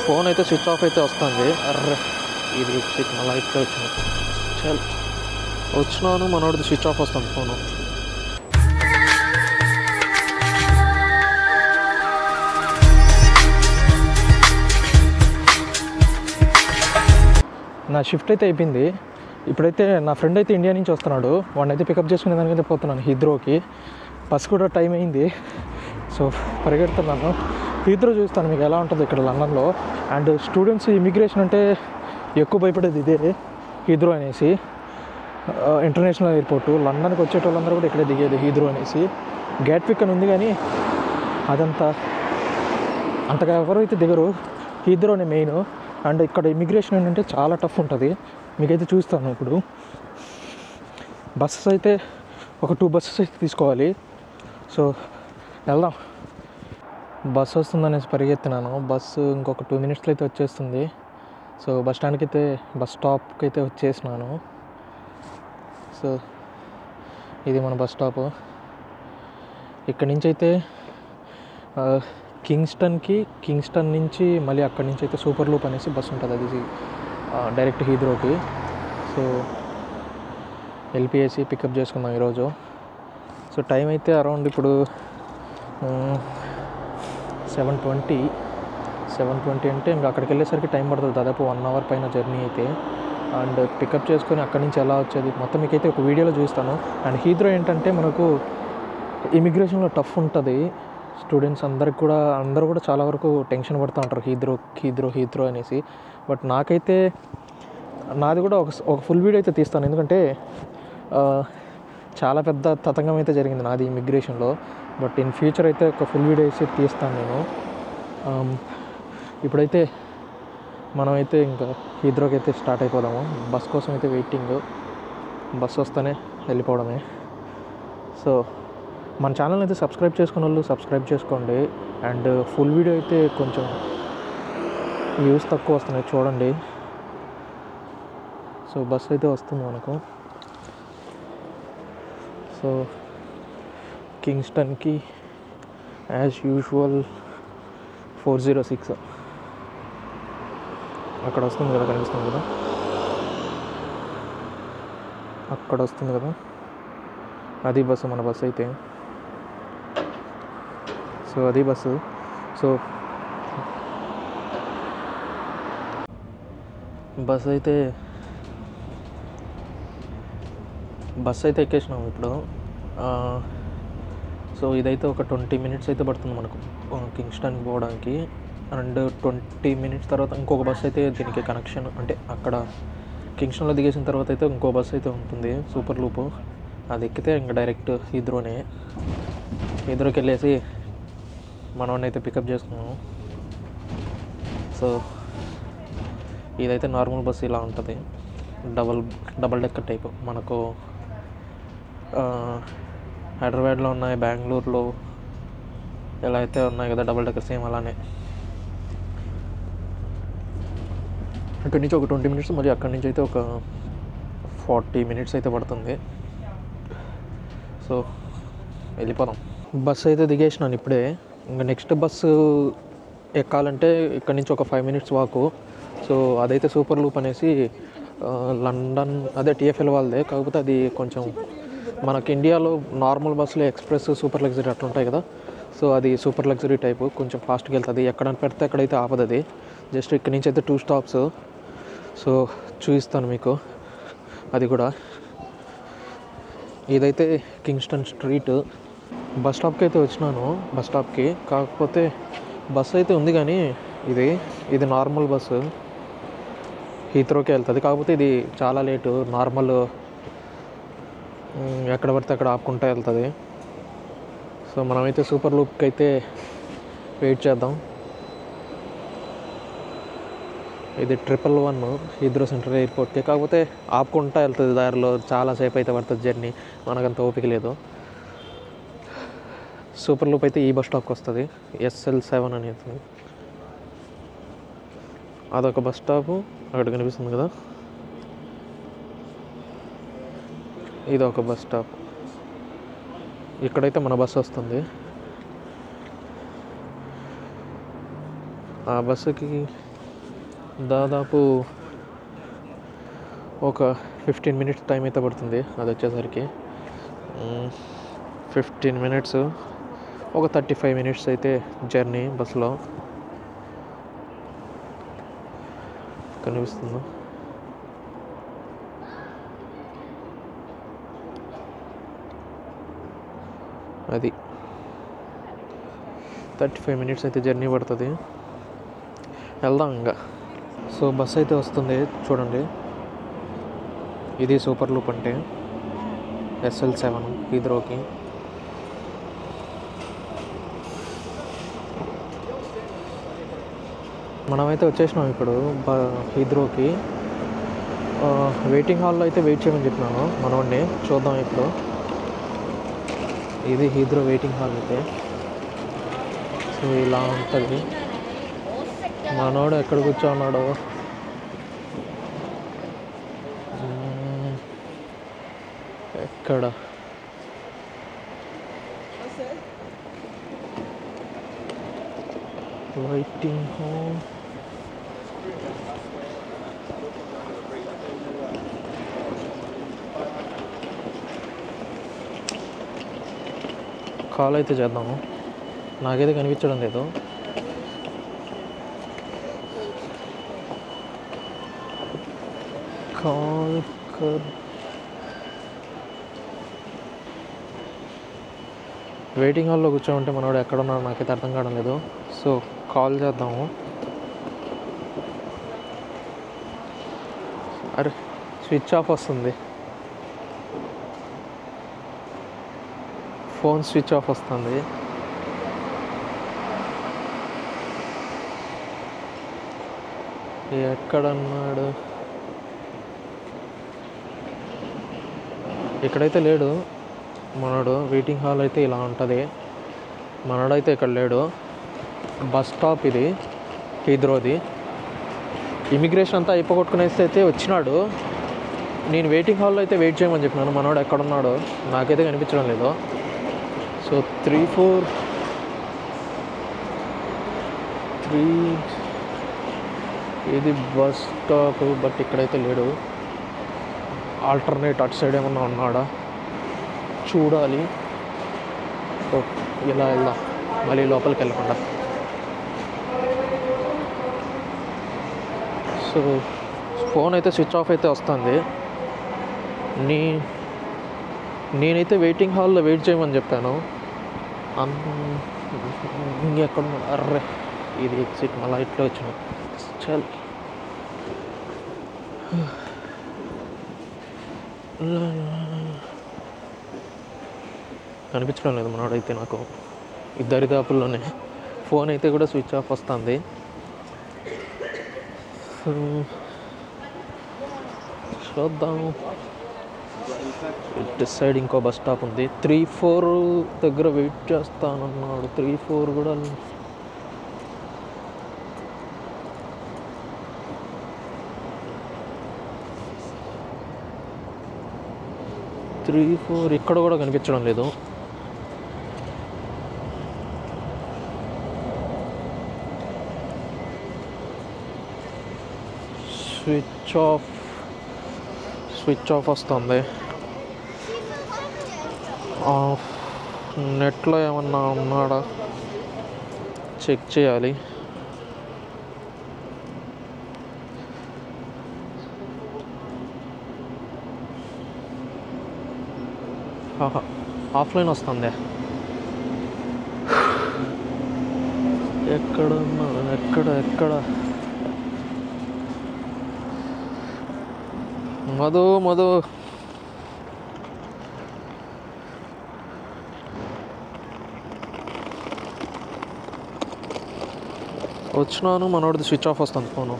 Phone అయితే switch off అయితే వస్తుంది. అర్రే ఇది సిగ్నల్ అయితే వచ్చింది. చల్ వచ్చినాను, మనోడిది స్విచ్ ఆఫ్ వస్తుంది ఫోను. నా షిఫ్ట్ అయితే అయిపోయింది. ఇప్పుడైతే నా ఫ్రెండ్ అయితే ఇండియా నుంచి వస్తున్నాడు. వాడిని అయితే పికప్ చేసుకునే దానికైతే పోతున్నాను హీత్రోకి. బస్ కూడా టైం అయింది, సో పరిగెడుతున్నాను. హీత్రో చూస్తాను మీకు ఎలా ఉంటుంది ఇక్కడ లండన్లో. అండ్ స్టూడెంట్స్ ఇమిగ్రేషన్ అంటే ఎక్కువ భయపడేది ఇదే, హీత్రో అనేసి. ఇంటర్నేషనల్ ఎయిర్పోర్టు, లండన్కి వచ్చేటోళ్ళందరూ కూడా ఇక్కడే దిగేది హీత్రో అనేసి. గ్యాట్విక్ అని ఉంది కానీ అంతగా ఎవరైతే దిగరు, హీత్రోనే మెయిన్. అండ్ ఇక్కడ ఇమిగ్రేషన్ ఏంటంటే చాలా టఫ్ ఉంటుంది. మీకైతే చూస్తాను ఇప్పుడు. బస్సెస్ అయితే ఒక 2 బస్సెస్ అయితే తీసుకోవాలి. సో వెళ్దాం. బస్సు వస్తుందనేసి పరిగెత్తినాను. బస్సు ఇంకొక 2 మినిట్స్లో అయితే వచ్చేస్తుంది. సో బస్ స్టాప్కి అయితే వచ్చేసినాను. సో ఇది మన బస్ స్టాప్. ఇక్కడి నుంచి అయితే కింగ్స్టన్ నుంచి మళ్ళీ అక్కడి నుంచి అయితే సూపర్ లూప్ అనేసి బస్సు ఉంటుంది, అది డైరెక్ట్ హీత్రోకి. సో ఎల్పిఎసి పికప్ చేసుకున్నాం ఈరోజు. సో టైం అయితే అరౌండ్ ఇప్పుడు 7:20 అంటే ఇంకా అక్కడికి వెళ్ళేసరికి టైం పడుతుంది, దాదాపు 1 అవర్ పైన జర్నీ అయితే. అండ్ పికప్ చేసుకొని అక్కడి నుంచి ఎలా వచ్చేది మొత్తం మీకైతే ఒక వీడియోలో చూస్తాను. అండ్ హీత్రో ఏంటంటే మనకు ఇమిగ్రేషన్లో టఫ్ ఉంటుంది. స్టూడెంట్స్ అందరూ కూడా చాలా వరకు టెన్షన్ పడుతూ ఉంటారు హీత్రో అనేసి. బట్ నాది కూడా ఒక ఫుల్ వీడియో అయితే తీస్తాను, ఎందుకంటే చాలా పెద్ద తతంగం అయితే జరిగింది నాది ఇమిగ్రేషన్లో. బట్ ఇన్ ఫ్యూచర్ అయితే ఒక ఫుల్ వీడియో అయితే తీస్తాను నేను. ఇప్పుడైతే మనమైతే ఇంకా హీత్రోకి అయితే స్టార్ట్ అయిపోదాము. బస్ కోసం అయితే వెయిటింగ్, బస్ వస్తేనే వెళ్ళిపోవడమే. సో మన ఛానల్ అయితే సబ్స్క్రైబ్ చేసుకున్న వాళ్ళు సబ్స్క్రైబ్ చేసుకోండి. అండ్ ఫుల్ వీడియో అయితే కొంచెం వ్యూస్ తక్కువ వస్తున్నాయి చూడండి. సో బస్ అయితే వస్తుంది మనకు. సో కింగ్స్టన్కి యాజ్ యూజువల్ 406 అక్కడ వస్తుంది కదా, కనిపిస్తుంది కదా, అక్కడ వస్తుంది కదా, అది బస్సు, మన బస్సు అయితే. సో అది బస్సు. సో బస్సు అయితే ఎక్కేసినాము ఇప్పుడు. సో ఇదైతే ఒక 20 మినిట్స్ అయితే పడుతుంది మనకు కింగ్స్టన్కి పోవడానికి. అండ్ 20 మినిట్స్ తర్వాత ఇంకొక బస్సు అయితే దీనికి కనెక్షన్, అంటే అక్కడ కింగ్స్టన్లో దిగేసిన తర్వాత అయితే ఇంకో బస్సు అయితే ఉంటుంది సూపర్ లూపు. అది ఎక్కితే ఇంకా డైరెక్ట్ హీత్రోకి వెళ్ళేసి మనోడిని అయితే పికప్ చేసుకున్నాము. సో ఇదైతే నార్మల్ బస్సు ఇలా ఉంటుంది, డబల్ డెక్కర్ టైపు. మనకు హైదరాబాద్లో ఉన్నాయి, బెంగళూరులో ఎలా అయితే ఉన్నాయి కదా డబల్ డెక్కర్, సేమ్ అలానే. ఇక్కడి నుంచి ఒక 20 మినిట్స్, మరి అక్కడి నుంచి అయితే ఒక 40 మినిట్స్ అయితే పడుతుంది. సో వెళ్ళిపోదాం. బస్సు అయితే దిగేసినాను ఇప్పుడే. ఇంకా నెక్స్ట్ బస్సు ఎక్కాలంటే ఇక్కడి నుంచి ఒక 5 మినిట్స్ వాకు. సో అదైతే సూపర్ లూప్ అనేసి లండన్, అదే టీఎఫ్ఎల్ వాళ్ళదే. కాకపోతే అది కొంచెం మనకి ఇండియాలో నార్మల్ బస్సులో ఎక్స్ప్రెస్, సూపర్ లగ్జరీ అట్లా ఉంటాయి కదా. సో అది సూపర్ లగ్జరీ టైపు, కొంచెం ఫాస్ట్గా వెళ్తుంది. ఎక్కడ పెడితే అక్కడైతే ఆపదు అది. జస్ట్ ఇక్కడి నుంచి అయితే 2 స్టాప్స్. సో చూపిస్తాను మీకు అది కూడా. ఇదైతే కింగ్స్టన్ స్ట్రీట్. బస్ స్టాప్కి అయితే వచ్చినాను, బస్ స్టాప్కి. కాకపోతే బస్సు అయితే ఉంది కానీ ఇది నార్మల్ బస్సు, హీత్రోకి వెళ్తుంది. కాకపోతే ఇది చాలా లేటు, నార్మల్ ఎక్కడ పడితే అక్కడ ఆపుకుంటూ వెళ్తుంది. సో మనమైతే సూపర్ లూప్కి అయితే వెయిట్ చేద్దాం. ఇది 111 హీత్రో సెంట్రల్ ఎయిర్పోర్ట్కి. కాకపోతే ఆపుకుంటూ వెళ్తుంది దారిలో, చాలాసేపు అయితే పడుతుంది జర్నీ, మనకంత ఓపిక లేదు. సూపర్ లూప్ అయితే ఈ బస్ స్టాప్కి వస్తుంది, SL7 అనేది. అదొక బస్ స్టాపు అక్కడ కనిపిస్తుంది కదా, ఇది ఒక బస్ స్టాప్. ఇక్కడైతే మన బస్సు వస్తుంది. ఆ బస్సుకి దాదాపు ఒక 15 మినిట్స్ టైం అయితే పడుతుంది అది వచ్చేసరికి. 15 మినిట్స్, ఒక 35 మినిట్స్ అయితే జర్నీ బస్సులో. కనిపిస్తుందా? అది 35 మినిట్స్ అయితే జర్నీ పడుతుంది. వెళ్దాం ఇంకా. సో బస్ అయితే వస్తుంది చూడండి. ఇది సూపర్ లూప్ అంటే SL7 హీత్రోకి. మనమైతే వచ్చేసినాం ఇప్పుడు హీత్రోకి. వెయిటింగ్ హాల్లో అయితే వెయిట్ చేయమని చెప్పినాను మనోడిని. చూద్దాం ఇప్పుడు. ఇది హీత్రో వెయిటింగ్ హాల్ అయితే. సో ఇలా ఉంటుంది. మనోడు ఎక్కడ కూర్చోన్నాడు? ఎక్కడ? Waiting hall. కాల్ అయితే చేద్దాము. నాకైతే కనిపించడం లేదు. కాల్ వెయిటింగ్ హాల్లో కూర్చోమంటే మనోడు ఎక్కడ ఉన్నాడో నాకైతే అర్థం కావడం లేదు. సో కాల్ చేద్దాము. అరే స్విచ్ ఆఫ్ వస్తుంది. ఫోన్ స్విచ్ ఆఫ్ వస్తుంది. ఎక్కడన్నాడు? ఇక్కడైతే లేడు మనోడు. వెయిటింగ్ హాల్ అయితే ఇలా ఉంటుంది. మనోడైతే ఇక్కడ లేడు. బస్ స్టాప్ ఇది హీత్రోది. ఇమిగ్రేషన్ అంతా అయిపోగొట్టుకునేసి అయితే వచ్చినాడు. నేను వెయిటింగ్ హాల్లో అయితే వెయిట్ చేయమని చెప్పినాను. మనోడు ఎక్కడున్నాడో నాకైతే కనిపించడం లేదు. సో 3 ఇది బస్ స్టాప్. బట్ ఇక్కడైతే లేడు. ఆల్టర్నేట్ అటు సైడ్ ఏమన్నా ఉన్నాడా చూడాలి. సో ఇలా వెళ్దాం మళ్ళీ లోపలికి వెళ్ళకుండా. సో ఫోన్ అయితే స్విచ్ ఆఫ్ అయితే వస్తుంది. నేనైతే వెయిటింగ్ హాల్లో వెయిట్ చేయమని చెప్పాను. ఇంకెక్కడ? అర్రే ఇది ఎగ్జిట్. మళ్ళీ ఇట్లా వచ్చిన చల్. కనిపించడం లేదు మనోడైతే నాకు. ఈ దరిదాపుల్లోనే. ఫోన్ అయితే కూడా స్విచ్ ఆఫ్ వస్తుంది. చూద్దాము. ఇటు సైడ్ ఇంకో బస్ స్టాప్ ఉంది. 3-4 దగ్గర వెయిట్ చేస్తానన్నాడు. 3-4 కూడా 3-4 ఇక్కడ కూడా కనిపించడం లేదు. స్విచ్ ఆఫ్ వస్తుంది. నెట్లో ఏమన్నా ఉన్నాడా చెక్ చేయాలి. ఆఫ్లైన్ వస్తుంది. ఎక్కడ మధు వచ్చినాను. మనోడిది స్విచ్ ఆఫ్ వస్తుంది ఫోను.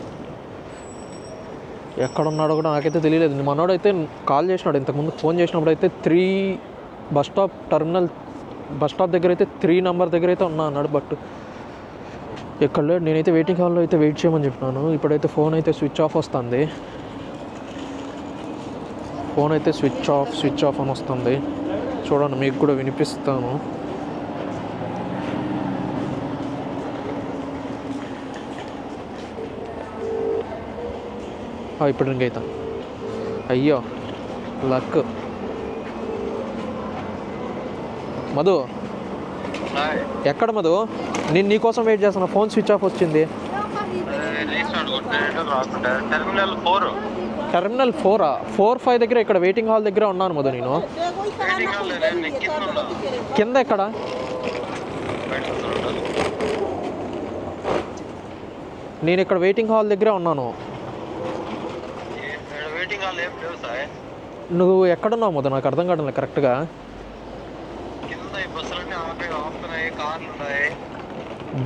ఎక్కడున్నాడో కూడా నాకైతే తెలియలేదు. మనోడైతే కాల్ చేసినాడు ఇంతకుముందు. ఫోన్ చేసినప్పుడు అయితే 3 బస్ స్టాప్ దగ్గర అయితే 3 నెంబర్ దగ్గర అయితే ఉన్నా అన్నాడు. బట్ ఎక్కడ లేడు. నేనైతే వెయిటింగ్ హాల్లో అయితే వెయిట్ చేయమని చెప్పినాను. ఇప్పుడైతే ఫోన్ అయితే స్విచ్ ఆఫ్ వస్తుంది. ఫోన్ అయితే స్విచ్ ఆఫ్ అని వస్తుంది. చూడండి మీకు కూడా వినిపిస్తాను. ఇప్పుడు రింగ్ అవుతా. అయ్యో లక్. మధు ఎక్కడ మధు? నేను నీకోసం వెయిట్ చేస్తున్నా. ఫోన్ స్విచ్ ఆఫ్ వచ్చింది. టెర్మినల్ 4 4-5 దగ్గర ఇక్కడ వెయిటింగ్ హాల్ దగ్గర ఉన్నాను మధు. నేను కింద ఎక్కడ? నేను ఇక్కడ వెయిటింగ్ హాల్ దగ్గరే ఉన్నాను. నువ్వు ఎక్కడున్నావు మధు? నాకు అర్థం కావడం లేదు కరెక్ట్గా.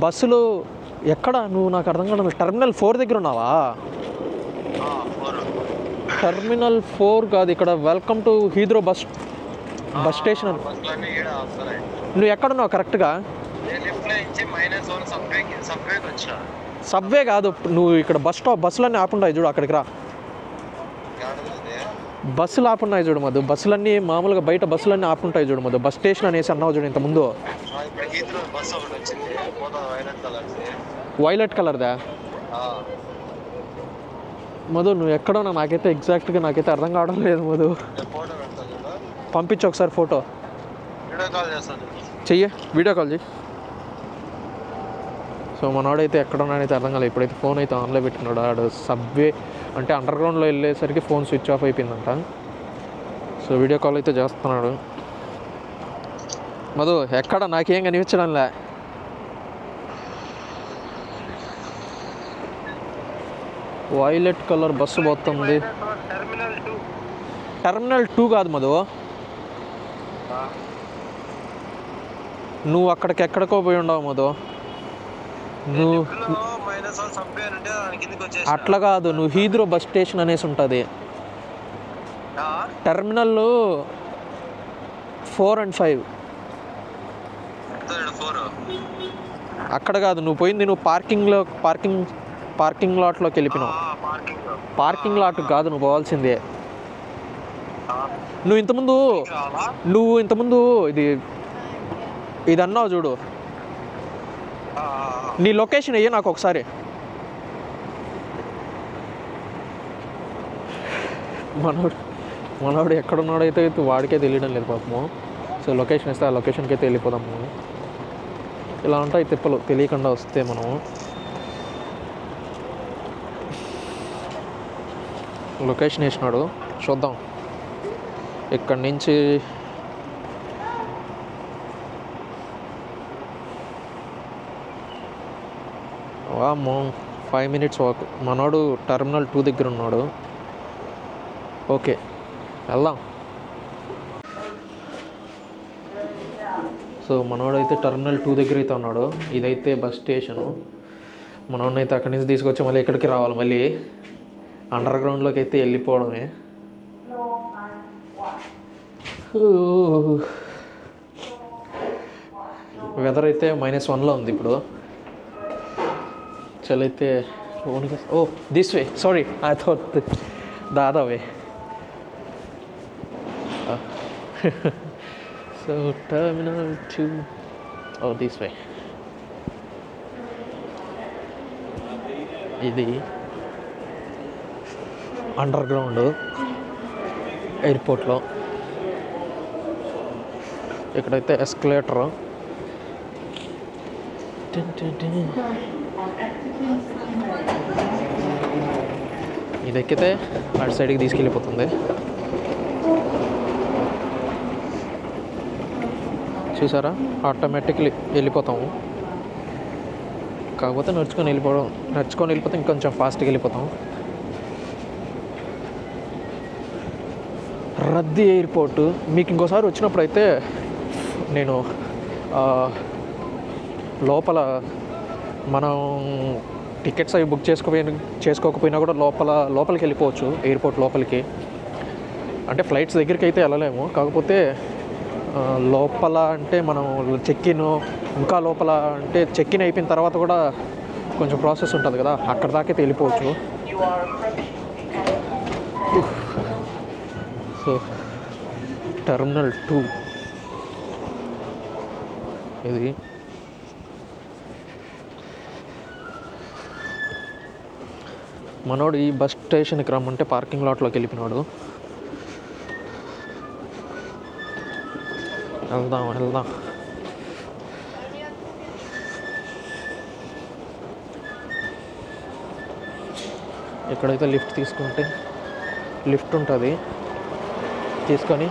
బస్సులు ఎక్కడ? నువ్వు నాకు అర్థం కావడం లేదు. టెర్మినల్ 4 దగ్గర ఉన్నావా? టెర్మినల్ 4 కాదు, ఇక్కడ welcome to Heathrow bus station. నువ్వు ఎక్కడున్నావు కరెక్ట్గా? సబ్వే కాదు, నువ్వు ఇక్కడ బస్సులన్నీ ఆపుంటాయి చూడు, అక్కడికి రా. బస్సులు ఆపున్నాయి చూడు మధు. బస్సులన్నీ మామూలుగా బయట బస్సులన్నీ ఆపుంటాయి చూడు మధు. బస్ స్టేషన్ అనేసి అన్నావు చూడు ఇంతకుముందు. వైలెట్ కలర్దా మధు? నువ్వు ఎక్కడో నాకైతే ఎగ్జాక్ట్గా నాకైతే అర్థం కావడం లేదు మధు. పంపించు ఒకసారి ఫోటో. చెయ్యి, వీడియో కాల్ చెయ్యి. సో మనోడైతే ఎక్కడ ఉన్నాడైతే అర్థం కాలేదు. ఇప్పుడైతే ఫోన్ అయితే ఆన్లో పెట్టినాడు. ఆడు సబ్వే అంటే అండర్ గ్రౌండ్లో వెళ్ళేసరికి ఫోన్ స్విచ్ ఆఫ్ అయిపోయిందంట. సో వీడియో కాల్ అయితే చేస్తున్నాడు. మధు ఎక్కడ? నాకేం కనిపించడంలే. వైలెట్ కలర్ బస్సు పోతుంది. టెర్మినల్ 2 కాదు మధు. నువ్వు అక్కడికి ఎక్కడికో పోయి ఉండవు మధు. నువ్వు అట్లా కాదు, నువ్వు హీత్రో బస్ స్టేషన్ అనేసి ఉంటుంది. టెర్మినల్ 4 and 5 అక్కడ కాదు నువ్వు పోయింది. నువ్వు పార్కింగ్ లాట్లోకి వెళ్ళిపోయినావు. పార్కింగ్ లాట్ కాదు నువ్వు పోవాల్సిందే. నువ్వు ఇంతకుముందు ఇది అన్నావు చూడు. నీ లొకేషన్ అయ్యే నాకు ఒకసారి. మనోడు ఎక్కడున్నాడైతే వాడికే తెలియడం లేదు పాపము. సో లొకేషన్ ఇస్తే ఆ లొకేషన్కి అయితే వెళ్ళిపోదాము. ఇలా ఉంటాయి తిప్పలు తెలియకుండా వస్తే మనము. లొకేషన్ వేసినాడు, చూద్దాం ఇక్కడి నుంచి. వామ్మో 5 minutes వాక్. మనోడు టెర్మినల్ 2 దగ్గర ఉన్నాడు. ఓకే వెళ్దాం. సో మనోడైతే టెర్మినల్ 2 దగ్గర అయితే ఉన్నాడు. ఇదైతే బస్ స్టేషను. మనోడినైతే అక్కడి నుంచి తీసుకొచ్చి మళ్ళీ ఎక్కడికి రావాలి, మళ్ళీ అండర్ గ్రౌండ్లోకి అయితే వెళ్ళిపోవడమే. వెదర్ అయితే -1లో ఉంది ఇప్పుడు. చలైతే oh this way, sorry I thought the other way. So terminal 2, oh this way. ఇది అండర్ గ్రౌండ్ ఎయిర్పోర్ట్లో. ఇక్కడైతే ఎస్కలేటర్. ఇది ఎక్కితే అటు సైడ్కి తీసుకెళ్ళిపోతుంది. చూసారా, ఆటోమేటిక్లీ వెళ్ళిపోతాము. కాకపోతే నడుచుకొని వెళ్ళిపోతే ఇంకొంచెం ఫాస్ట్గా వెళ్ళిపోతాం. రద్దీ ఎయిర్పోర్టు. మీకు ఇంకోసారి వచ్చినప్పుడు అయితే నేను లోపల మనం టికెట్స్ అవి బుక్ చేసుకోకపోయినా కూడా లోపలికి వెళ్ళిపోవచ్చు. ఎయిర్పోర్ట్ లోపలికి అంటే ఫ్లైట్స్ దగ్గరికి అయితే వెళ్ళలేము. కాకపోతే లోపల అంటే మనం చెక్-ఇన్, ఇంకా లోపల అంటే చెక్-ఇన్ అయిపోయిన తర్వాత కూడా కొంచెం ప్రాసెస్ ఉంటుంది కదా, అక్కడ దాకైతే వెళ్ళిపోవచ్చు. సో టెర్మినల్ 2 ఇది. మనోడు ఈ బస్ స్టేషన్కి రమ్మంటే పార్కింగ్ లాట్లోకి వెళ్ళిపోయినాడు. వెళ్దాం. ఇక్కడైతే లిఫ్ట్ తీసుకుంటే లిఫ్ట్ ఉంటుంది, తీసుకొని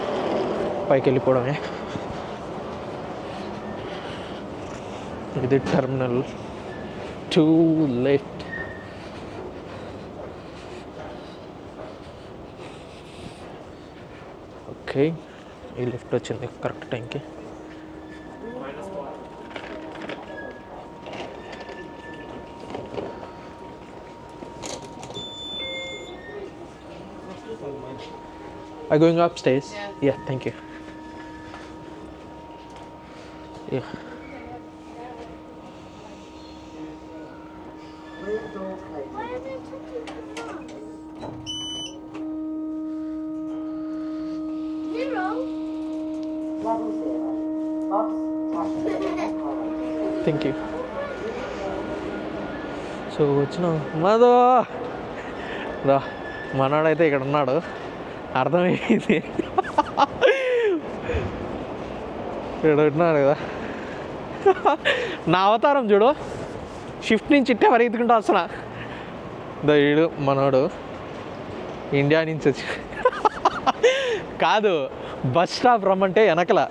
పైకి వెళ్ళిపోవడమే. ఇది టెర్మినల్ 2 లెఫ్ట్. ఓకే, ఈ లిఫ్ట్ వచ్చింది కరెక్ట్ టైంకి. Are you going upstairs? Yeah, thank you. Yeah. Why are they touching the Zero? Level 0. Box, taxi, Thank you. So వచ్చిన మాదో రా, మనోడైతే ఇక్కడ ఉన్నాడు, అర్థమైంది. ఇక్కడ ఉన్నాడు కదా, నా అవతారం చూడు, షిఫ్ట్ నుంచి ఇట్టే పరిగెత్తుకుంటూ వస్తున్నా. వీడు మనోడు ఇండియా నుంచి వచ్చి కాదు, బస్ స్టాప్ రమ్మంటే వెనకల,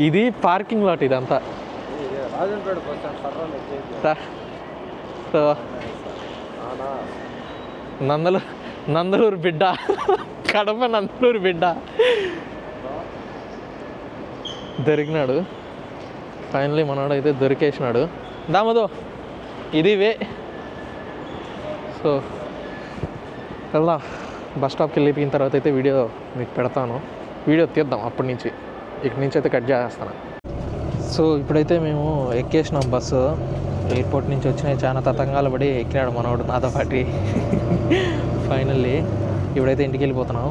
ఇది పార్కింగ్ లాట్ ఇదంతా. సో నందలూరు బిడ్డ, కడప నందలూరు బిడ్డ దొరికినాడు. ఫైనలీ మనోడు అయితే దొరికేసినాడు. దామదో ఇది వే. సో వెళ్దాం. బస్ స్టాప్కి వెళ్ళిపోయిన తర్వాత అయితే వీడియో మీకు పెడతాను, వీడియో తీద్దాం అప్పటి నుంచి. ఇక్కడి నుంచి అయితే కట్ చేస్తాను. సో ఇప్పుడైతే మేము ఎక్కేసినాం బస్సు. ఎయిర్పోర్ట్ నుంచి వచ్చినాయి, చాలా తతంగాలు పడి ఎక్కినాడు మనోడు నాతో పాటి. ఫైనల్లీ ఇప్పుడైతే ఇంటికి వెళ్ళిపోతున్నాం.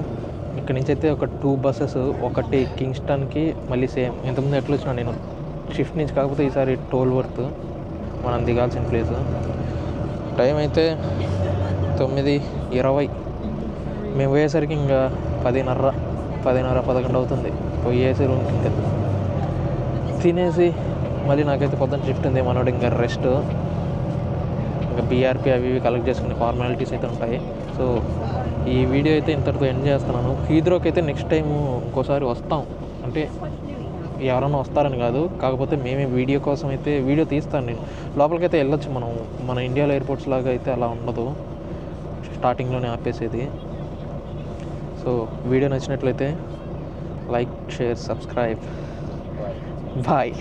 ఇక్కడ నుంచి అయితే ఒక 2 బస్సెస్, ఒకటి కింగ్స్టన్కి, మళ్ళీ సేమ్ ఇంతకుముందు ఎట్లా వచ్చినా నేను షిఫ్ట్ నుంచి, కాకపోతే ఈసారి టోల్వర్త్ మనం దిగాల్సిన ప్లేస్. టైం అయితే 9:20. మేము పోయేసరికి ఇంకా 10:30, 11 అవుతుంది. పోయేసి రూమ్కి ఇంకా తినేసి మళ్ళీ నాకైతే పొద్దున్న షిఫ్ట్ ఉంది. మనోడు ఇంకా రెస్ట్, ఇంకా బీఆర్పీ అవి ఇవి కలెక్ట్ చేసుకునే ఫార్మాలిటీస్ అయితే ఉంటాయి. సో ఈ వీడియో అయితే ఇంతటితో ఎండ్ చేస్తున్నాను. హీత్రోకి అయితే నెక్స్ట్ టైము ఇంకోసారి వస్తాం, అంటే ఎవరైనా వస్తారని కాదు, కాకపోతే మేమే వీడియో కోసం అయితే వీడియో తీస్తాను. నేను లోపలికైతే వెళ్ళొచ్చు, మన ఇండియాలో ఎయిర్పోర్ట్స్ లాగా అయితే అలా ఉండదు, స్టార్టింగ్లోనే ఆపేసేది. సో వీడియో నచ్చినట్లయితే లైక్, షేర్, సబ్స్క్రైబ్. బాయ్.